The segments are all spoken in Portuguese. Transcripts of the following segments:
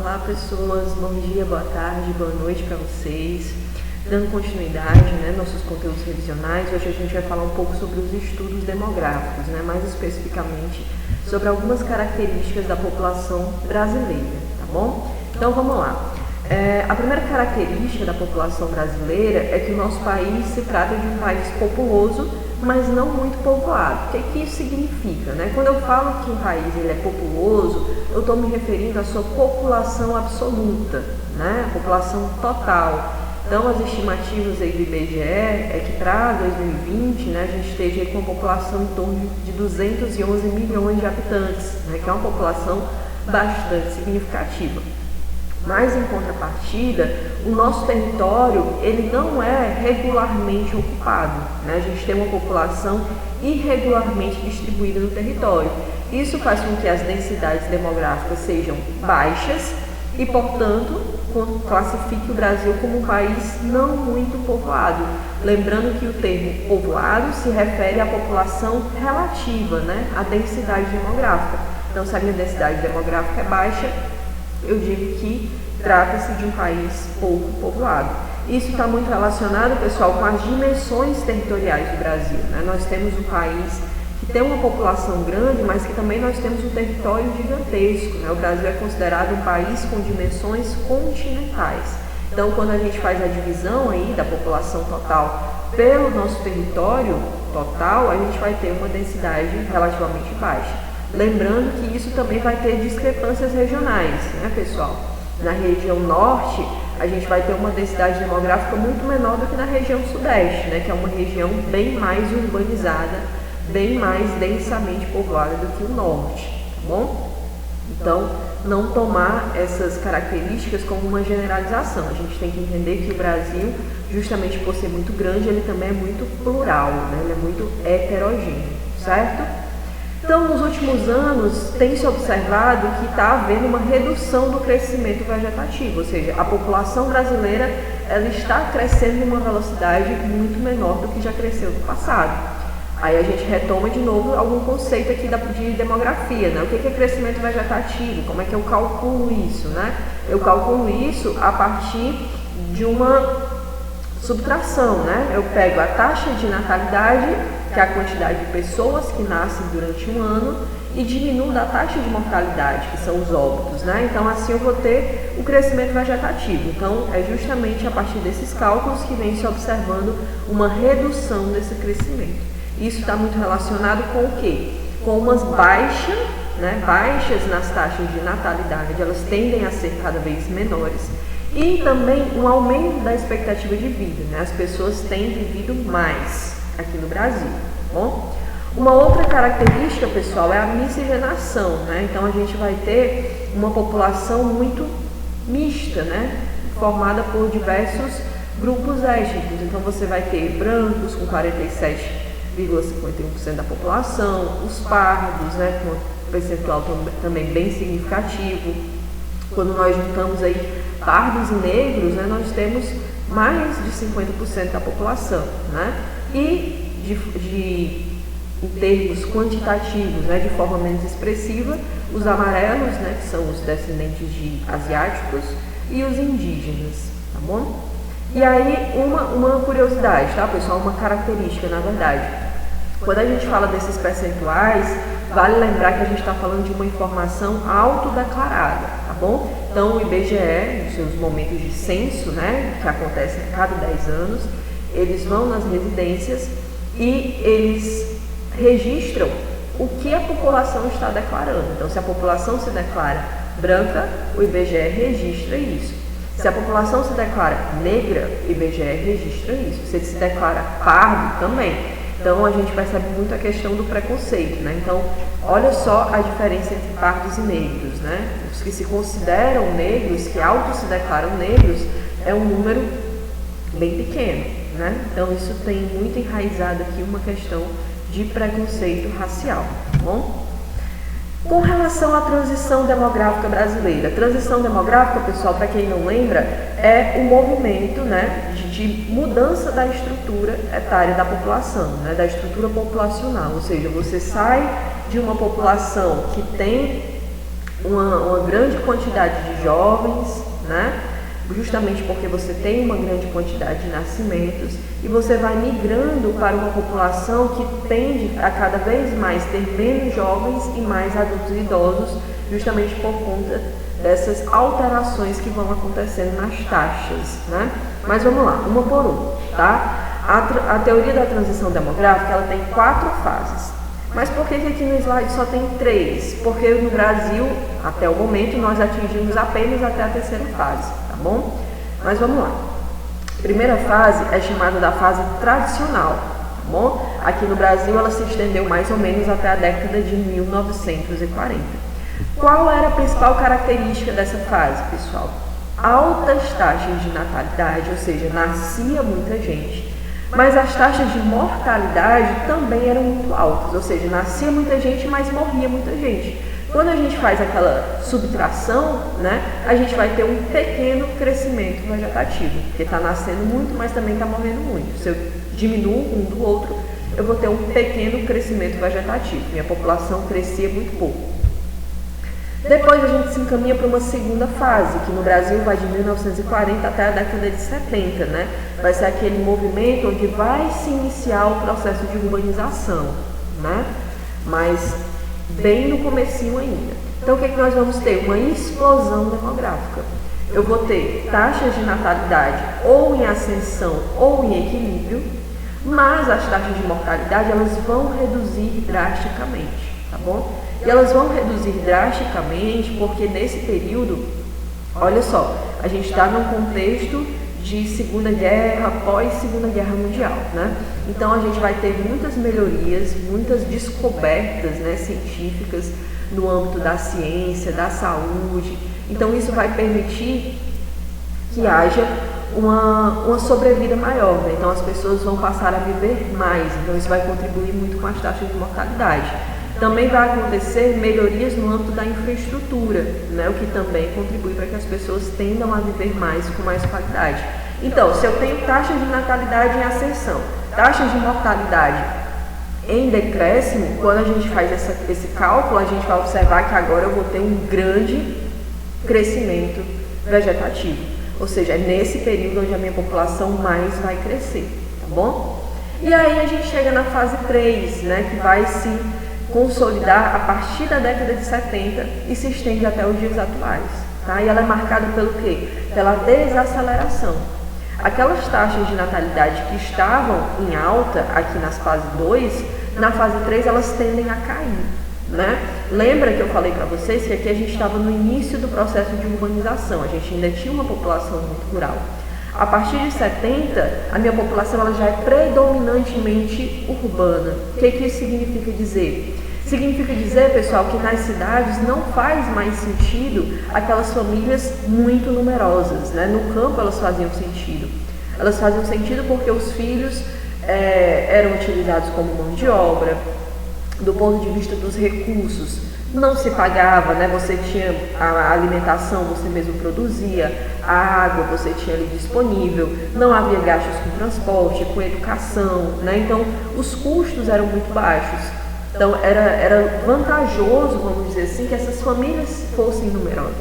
Olá pessoas, bom dia, boa tarde, boa noite para vocês. Dando continuidade, nossos conteúdos revisionais, hoje a gente vai falar um pouco sobre os estudos demográficos, mais especificamente sobre algumas características da população brasileira, tá bom? Então vamos lá. A primeira característica da população brasileira é que o nosso país se trata de um país populoso, mas não muito povoado. O que isso significa? Quando eu falo que um país ele é populoso, eu estou me referindo à sua população absoluta, a população total. Então, as estimativas aí do IBGE é que para 2020, a gente esteja com uma população em torno de 211 milhões de habitantes, que é uma população bastante significativa. Mas, em contrapartida, o nosso território ele não é regularmente ocupado. A gente tem uma população irregularmente distribuída no território. Isso faz com que as densidades demográficas sejam baixas e, portanto, classifique o Brasil como um país não muito povoado. Lembrando que o termo povoado se refere à população relativa, à densidade demográfica. Então, se a minha densidade demográfica é baixa, eu digo que trata-se de um país pouco povoado. Isso está muito relacionado, pessoal, com as dimensões territoriais do Brasil. Nós temos um país que tem uma população grande, mas que também nós temos um território gigantesco. O Brasil é considerado um país com dimensões continentais. Então, quando a gente faz a divisão aí da população total pelo nosso território total, a gente vai ter uma densidade relativamente baixa. Lembrando que isso também vai ter discrepâncias regionais, pessoal? Na região norte, a gente vai ter uma densidade demográfica muito menor do que na região sudeste, que é uma região bem mais urbanizada, bem mais densamente povoada do que o norte, tá bom? Então, não tomar essas características como uma generalização. A gente tem que entender que o Brasil, justamente por ser muito grande, ele também é muito plural, ele é muito heterogêneo, certo? Então, nos últimos anos, tem se observado que está havendo uma redução do crescimento vegetativo, ou seja, a população brasileira ela está crescendo numa velocidade muito menor do que já cresceu no passado. Aí a gente retoma de novo algum conceito aqui de demografia, O que é crescimento vegetativo? Como é que eu calculo isso, Eu calculo isso a partir de uma subtração, Eu pego a taxa de natalidade, que é a quantidade de pessoas que nascem durante um ano, e diminuo da taxa de mortalidade, que são os óbitos, Então, assim eu vou ter o crescimento vegetativo. Então, é justamente a partir desses cálculos que vem se observando uma redução desse crescimento. Isso está muito relacionado com o quê? Com umas baixas nas taxas de natalidade, elas tendem a ser cada vez menores, e também um aumento da expectativa de vida, As pessoas têm vivido mais aqui no Brasil, tá bom? Uma outra característica, pessoal, é a miscigenação, Então a gente vai ter uma população muito mista, Formada por diversos grupos étnicos. Então você vai ter brancos com 47,51% da população, os pardos, com um percentual também bem significativo. Quando nós juntamos aí pardos e negros, nós temos mais de 50% da população, E em termos quantitativos, de forma menos expressiva, os amarelos, que são os descendentes de asiáticos, e os indígenas, tá bom? E aí, uma curiosidade, tá, pessoal? Uma característica, na verdade. Quando a gente fala desses percentuais, vale lembrar que a gente está falando de uma informação autodeclarada, tá bom? Então, o IBGE, nos seus momentos de censo, que acontecem a cada 10 anos, eles vão nas residências e eles registram o que a população está declarando. Então, se a população se declara branca, o IBGE registra isso. Se a população se declara negra, o IBGE registra isso. Se ele se declara pardo, também. Então, a gente percebe muito a questão do preconceito, Então, olha só a diferença entre pardos e negros, Os que se consideram negros, que se declaram negros, é um número bem pequeno, Então, isso tem muito enraizado aqui uma questão de preconceito racial, tá bom? Com relação à transição demográfica brasileira. A transição demográfica, pessoal, para quem não lembra, é o movimento de mudança da estrutura etária da população, da estrutura populacional. Ou seja, você sai de uma população que tem uma grande quantidade de jovens, né? Justamente porque você tem uma grande quantidade de nascimentos e você vai migrando para uma população que tende a cada vez mais ter menos jovens e mais adultos e idosos, justamente por conta dessas alterações que vão acontecendo nas taxas, né? Mas vamos lá, uma por uma, tá? A teoria da transição demográfica, ela tem 4 fases. Mas por que aqui no slide só tem 3? Porque no Brasil, até o momento, nós atingimos apenas até a 3ª fase, tá bom? Mas vamos lá. A primeira fase é chamada da fase tradicional, tá bom? Aqui no Brasil, ela se estendeu mais ou menos até a década de 1940. Qual era a principal característica dessa fase, pessoal? Altas taxas de natalidade, ou seja, nascia muita gente. Mas as taxas de mortalidade também eram muito altas, ou seja, nascia muita gente, mas morria muita gente. Quando a gente faz aquela subtração, né, a gente vai ter um pequeno crescimento vegetativo, porque está nascendo muito, mas também está morrendo muito. Se eu diminuo um do outro, eu vou ter um pequeno crescimento vegetativo. Minha população crescia muito pouco. Depois a gente se encaminha para uma segunda fase, que no Brasil vai de 1940 até a década de 70, né? Vai ser aquele movimento onde vai se iniciar o processo de urbanização, né? Mas bem no comecinho ainda. Então o que nós vamos ter? Uma explosão demográfica. Eu vou ter taxas de natalidade ou em ascensão ou em equilíbrio, mas as taxas de mortalidade elas vão reduzir drasticamente, tá bom? E elas vão reduzir drasticamente porque nesse período, olha só, a gente está num contexto de Segunda Guerra, pós-Segunda Guerra Mundial, né? Então a gente vai ter muitas melhorias, muitas descobertas, né, científicas no âmbito da ciência, da saúde. Então isso vai permitir que haja uma sobrevida maior, né? Então as pessoas vão passar a viver mais, então isso vai contribuir muito com as taxas de mortalidade. Também vai acontecer melhorias no âmbito da infraestrutura, né, o que também contribui para que as pessoas tendam a viver mais com mais qualidade. Então, se eu tenho taxas de natalidade em ascensão, taxas de mortalidade em decréscimo, quando a gente faz esse cálculo, a gente vai observar que agora eu vou ter um grande crescimento vegetativo. Ou seja, é nesse período onde a minha população mais vai crescer, tá bom? E aí a gente chega na fase 3, né, que vai se consolidar a partir da década de 70 e se estende até os dias atuais, tá? E ela é marcada pelo quê? Pela desaceleração. Aquelas taxas de natalidade que estavam em alta aqui nas fase 2, na fase 3 elas tendem a cair, né? Lembra que eu falei para vocês que aqui a gente estava no início do processo de urbanização, a gente ainda tinha uma população muito rural. A partir de 70, a minha população ela já é predominantemente urbana. O que isso significa dizer? Significa dizer, pessoal, que nas cidades não faz mais sentido aquelas famílias muito numerosas, né? No campo elas faziam sentido. Elas faziam sentido porque os filhos eram utilizados como mão de obra, do ponto de vista dos recursos. Não se pagava, né? Você tinha a alimentação, você mesmo produzia, a água você tinha ali disponível, não havia gastos com transporte, com educação, né? Então os custos eram muito baixos. Então era vantajoso, vamos dizer assim, que essas famílias fossem numerosas.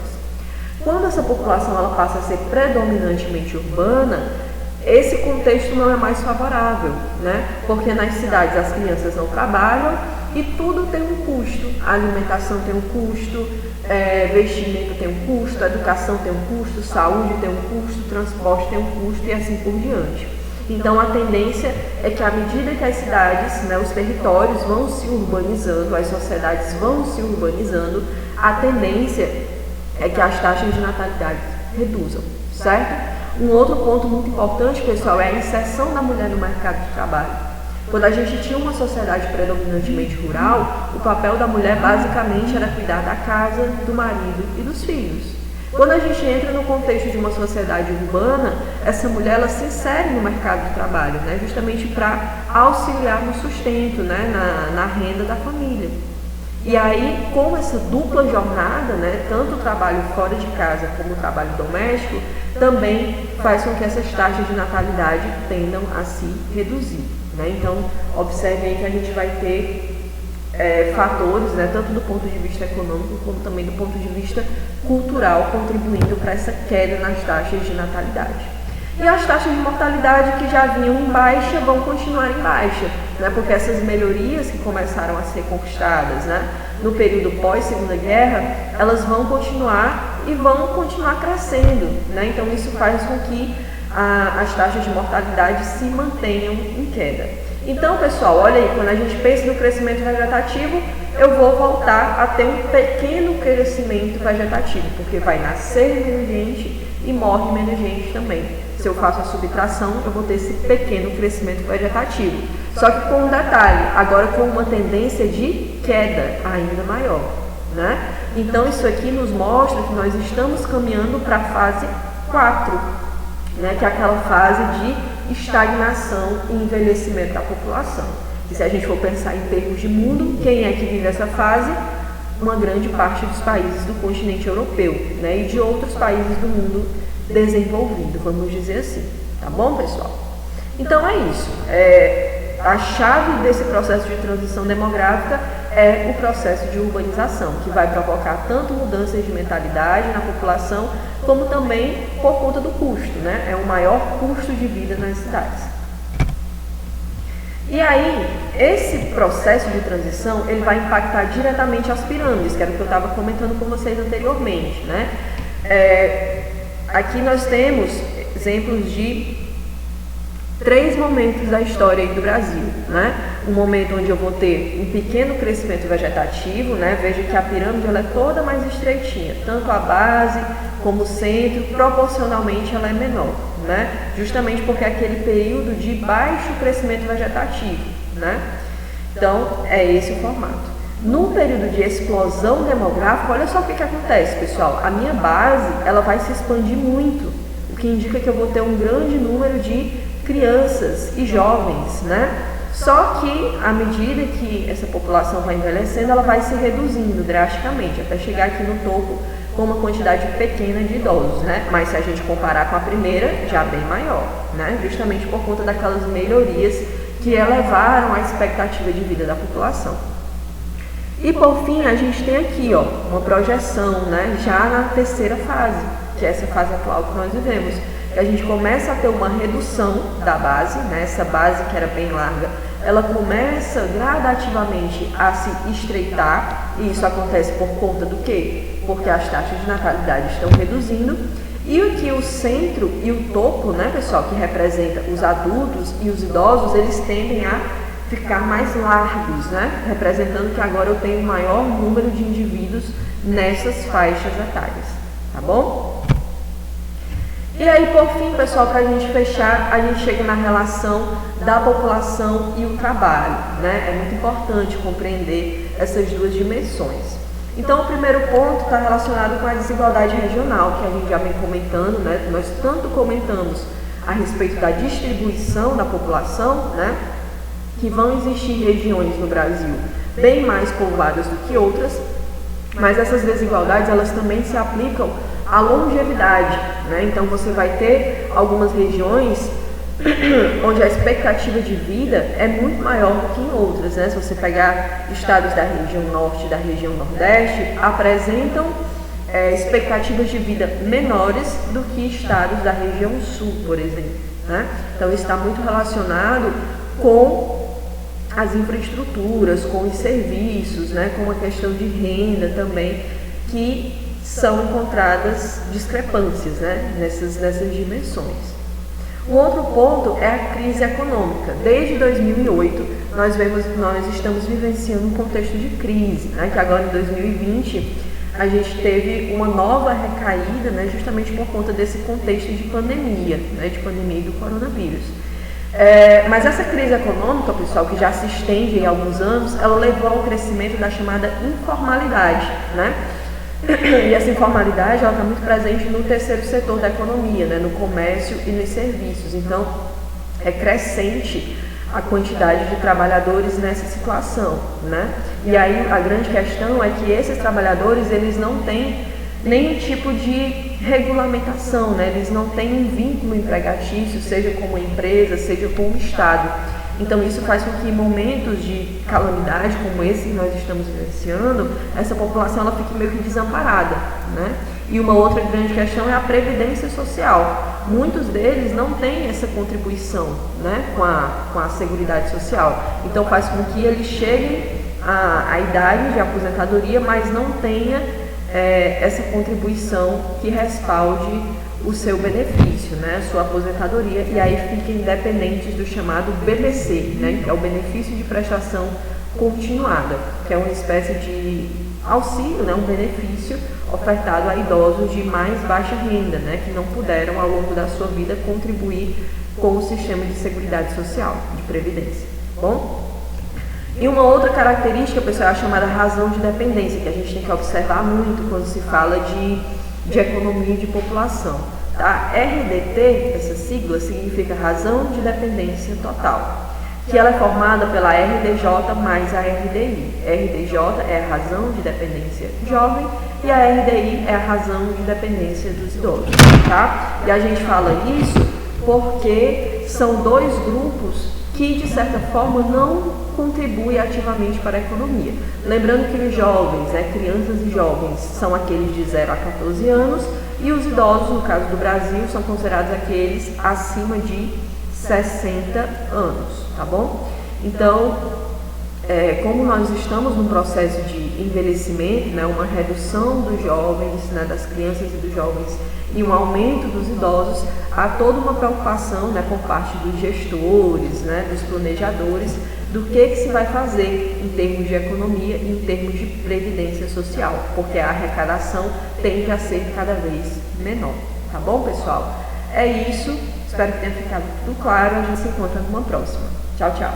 Quando essa população ela passa a ser predominantemente urbana, esse contexto não é mais favorável, né? Porque nas cidades as crianças não trabalham e tudo tem um custo. A alimentação tem um custo, vestimento tem um custo, educação tem um custo, saúde tem um custo, transporte tem um custo e assim por diante. Então a tendência é que à medida que as cidades, né, os territórios vão se urbanizando, as sociedades vão se urbanizando, a tendência é que as taxas de natalidade reduzam, certo? Um outro ponto muito importante, pessoal, é a inserção da mulher no mercado de trabalho. Quando a gente tinha uma sociedade predominantemente rural, o papel da mulher basicamente era cuidar da casa, do marido e dos filhos. Quando a gente entra no contexto de uma sociedade urbana, essa mulher ela se insere no mercado de trabalho, né, justamente para auxiliar no sustento, né, na renda da família. E aí, com essa dupla jornada, né, tanto o trabalho fora de casa como o trabalho doméstico, também faz com que essas taxas de natalidade tendam a se reduzir, né? Então, observe aí que a gente vai ter fatores, né, tanto do ponto de vista econômico como também do ponto de vista cultural, contribuindo para essa queda nas taxas de natalidade. E as taxas de mortalidade que já vinham em baixa vão continuar em baixa, né, porque essas melhorias que começaram a ser conquistadas, né, no período pós-Segunda Guerra, elas vão continuar e vão continuar crescendo, né, então isso faz com que as taxas de mortalidade se mantenham em queda. Então, pessoal, olha aí, quando a gente pensa no crescimento vegetativo, eu vou voltar a ter um pequeno crescimento vegetativo, porque vai nascer menos gente e morre menos gente também. Se eu faço a subtração, eu vou ter esse pequeno crescimento vegetativo. Só que com um detalhe, agora com uma tendência de queda ainda maior, né? Então, isso aqui nos mostra que nós estamos caminhando para a fase 4, né? Que é aquela fase de estagnação e envelhecimento da população. E se a gente for pensar em termos de mundo, quem é que vive essa fase? Uma grande parte dos países do continente europeu, né? E de outros países do mundo desenvolvido, vamos dizer assim. Tá bom, pessoal? Então é isso. A chave desse processo de transição demográfica é o processo de urbanização, que vai provocar tanto mudanças de mentalidade na população, como também por conta do custo, né? É o maior custo de vida nas cidades. E aí, esse processo de transição, ele vai impactar diretamente as pirâmides, que era o que eu estava comentando com vocês anteriormente, né? Aqui nós temos exemplos de 3 momentos da história do Brasil, né? Um momento onde eu vou ter um pequeno crescimento vegetativo, né? Veja que a pirâmide ela é toda mais estreitinha, tanto a base como o centro, proporcionalmente ela é menor, né? Justamente porque é aquele período de baixo crescimento vegetativo, né? Então, é esse o formato. No período de explosão demográfica, olha só o que acontece, pessoal. A minha base, ela vai se expandir muito, o que indica que eu vou ter um grande número de crianças e jovens, né? Só que, à medida que essa população vai envelhecendo, ela vai se reduzindo drasticamente, até chegar aqui no topo com uma quantidade pequena de idosos, né? Mas se a gente comparar com a primeira, já bem maior, né? Justamente por conta daquelas melhorias que elevaram a expectativa de vida da população. E por fim, a gente tem aqui, ó, uma projeção, né? Já na terceira fase, que é essa fase atual que nós vivemos. A gente começa a ter uma redução da base, né? Essa base que era bem larga, ela começa gradativamente a se estreitar, e isso acontece por conta do quê? Porque as taxas de natalidade estão reduzindo, e aqui o centro e o topo, né, pessoal, que representa os adultos e os idosos, eles tendem a ficar mais largos, né? Representando que agora eu tenho um maior número de indivíduos nessas faixas etárias, tá bom? E aí, por fim, pessoal, para a gente fechar, a gente chega na relação da população e o trabalho, né? É muito importante compreender essas duas dimensões. Então, o primeiro ponto está relacionado com a desigualdade regional, que a gente já vem comentando, né? Nós tanto comentamos a respeito da distribuição da população, né? Que vão existir regiões no Brasil bem mais povoadas do que outras, mas essas desigualdades, elas também se aplicam à longevidade, né? Então você vai ter algumas regiões onde a expectativa de vida é muito maior do que em outras, né? Se você pegar estados da região norte e da região nordeste, apresentam expectativas de vida menores do que estados da região sul, por exemplo, né? Então isso está muito relacionado com as infraestruturas, com os serviços, né? Com a questão de renda também, que são encontradas discrepâncias, né? nessas dimensões. Um outro ponto é a crise econômica. Desde 2008, nós estamos vivenciando um contexto de crise, né? Que agora em 2020 a gente teve uma nova recaída, né? Justamente por conta desse contexto de pandemia, né? De pandemia do coronavírus. Mas essa crise econômica, pessoal, que já se estende em alguns anos, ela levou ao crescimento da chamada informalidade, né? E essa informalidade está muito presente no terceiro setor da economia, né? No comércio e nos serviços. Então, é crescente a quantidade de trabalhadores nessa situação, né? E aí a grande questão é que esses trabalhadores, eles não têm nenhum tipo de regulamentação, né? Eles não têm um vínculo empregatício, seja com uma empresa, seja com o Estado. Então isso faz com que em momentos de calamidade como esse que nós estamos vivenciando, essa população ela fique meio que desamparada, né? E uma outra grande questão é a previdência social. Muitos deles não têm essa contribuição, né, com a Seguridade Social. Então faz com que eles cheguem à idade de aposentadoria, mas não tenha essa contribuição que respalde o seu benefício, né, a sua aposentadoria, e aí fiquem dependentes do chamado BPC, né, que é o benefício de prestação continuada, que é uma espécie de auxílio, né, um benefício ofertado a idosos de mais baixa renda, né, que não puderam ao longo da sua vida contribuir com o sistema de seguridade social, de previdência. Bom? E uma outra característica, pessoal, é a chamada razão de dependência, que a gente tem que observar muito quando se fala de economia de população. Tá? RDT, essa sigla, significa razão de dependência total, que ela é formada pela RDJ mais a RDI. RDJ é a razão de dependência jovem e a RDI é a razão de dependência dos idosos. Tá? E a gente fala isso porque são dois grupos que, de certa forma, não contribuem ativamente para a economia. Lembrando que os jovens, crianças e jovens, são aqueles de 0 a 14 anos e os idosos, no caso do Brasil, são considerados aqueles acima de 60 anos, tá bom? Então, como nós estamos num processo de envelhecimento, né, uma redução dos jovens, né, das crianças e dos jovens, e um aumento dos idosos, há toda uma preocupação, né, por parte dos gestores, né, dos planejadores, do que se vai fazer em termos de economia e em termos de previdência social, porque a arrecadação tende a ser cada vez menor. Tá bom, pessoal? É isso. Espero que tenha ficado tudo claro. A gente se encontra numa próxima. Tchau, tchau.